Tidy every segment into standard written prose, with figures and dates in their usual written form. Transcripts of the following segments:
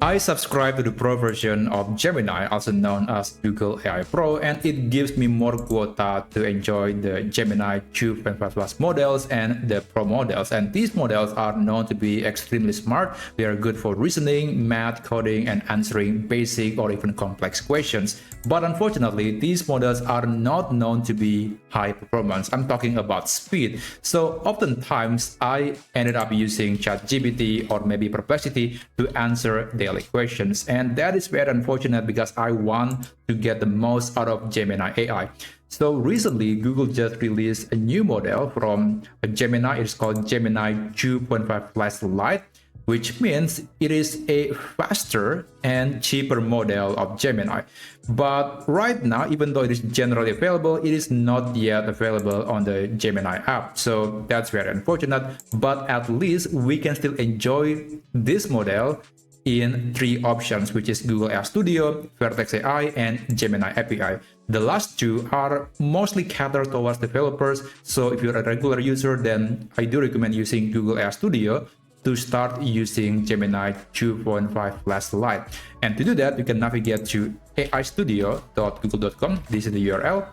I subscribe to the Pro version of Gemini, also known as Google AI Pro, and it gives me more quota to enjoy the Gemini 2.5 Plus models and the Pro models. And these models are known to be extremely smart. They are good for reasoning, math, coding, and answering basic or even complex questions. But unfortunately, these models are not known to be high performance. I'm talking about speed. So oftentimes, I ended up using ChatGPT or maybe Perplexity to answer daily questions. And that is very unfortunate because I want to get the most out of Gemini AI. So recently, Google just released a new model from Gemini. It's called Gemini 2.5 Flash-Lite, which means it is a faster and cheaper model of Gemini. But right now, even though it is generally available, it is not yet available on the Gemini app. So that's very unfortunate, but at least we can still enjoy this model in 3 options, which is Google AI Studio, Vertex AI, and Gemini API. The last 2 are mostly catered towards developers. So if you're a regular user, then I do recommend using Google AI Studio to start using Gemini 2.5 Flash-Lite. And to do that, you can navigate to aistudio.google.com. This is the URL.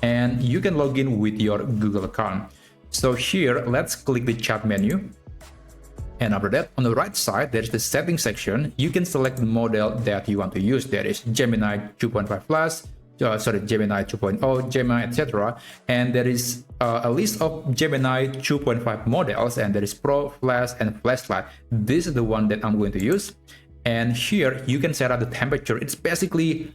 And you can log in with your Google account. So here, let's click the chat menu. And after that, on the right side, there's the settings section. You can select the model that you want to use. There is Gemini 2.5 Flash, Gemini 2.0, Gemini, etc. And there is a list of Gemini 2.5 models, and there is Pro, Flash, and Flash-Lite. This is the one that I'm going to use. And here you can set up the temperature. It's basically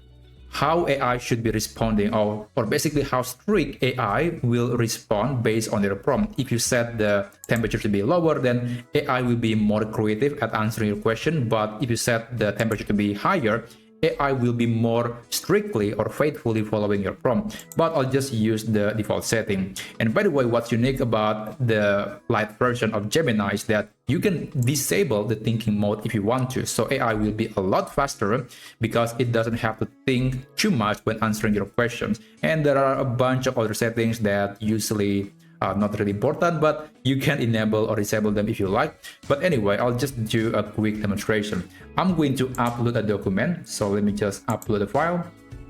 how AI should be responding, or basically how strict AI will respond based on your prompt. If you set the temperature to be lower, then AI will be more creative at answering your question. But if you set the temperature to be higher, AI will be more strictly or faithfully following your prompt. But I'll just use the default setting. And by the way, what's unique about the light version of Gemini is that you can disable the thinking mode if you want to. So AI will be a lot faster because it doesn't have to think too much when answering your questions. And there are a bunch of other settings that usually are not really important, but you can enable or disable them if you like. But anyway, I'll just do a quick demonstration. I'm going to upload a document. So let me just upload a file.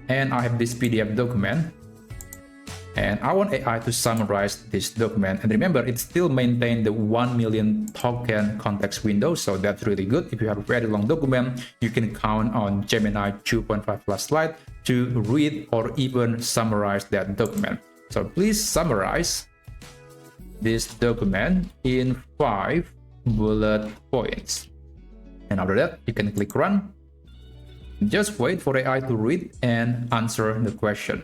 And I have this PDF document. And I want AI to summarize this document. And remember, it still maintains the 1 million token context window. So that's really good. If you have a very long document, you can count on Gemini 2.5 Flash-Lite to read or even summarize that document. So please summarize this document in 5 bullet points. And after that, you can click run. Just wait for AI to read and answer the question.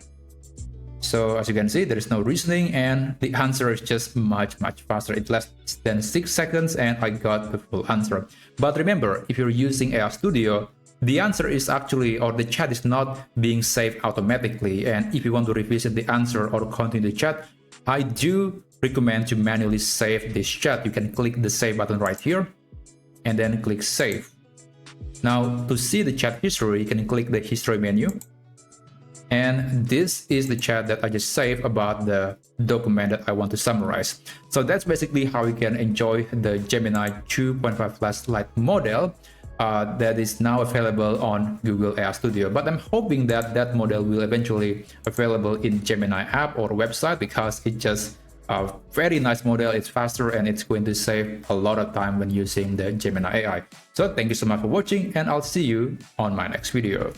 So as you can see, there is no reasoning and the answer is just much faster. It less than 6 seconds and I got the full answer. But remember, if you're using AI Studio, the answer is actually, or the chat is not being saved automatically. And if you want to revisit the answer or continue the chat, I do recommend to manually save this chat. You can click the save button right here and then click save. Now to see the chat history, you can click the history menu. And this is the chat that I just saved about the document that I want to summarize. So that's basically how you can enjoy the Gemini 2.5 Flash-Lite model that is now available on Google AI Studio. But I'm hoping that that model will eventually available in Gemini app or website because it's just a very nice model. It's faster and it's going to save a lot of time when using the Gemini AI. So thank you so much for watching and I'll see you on my next video.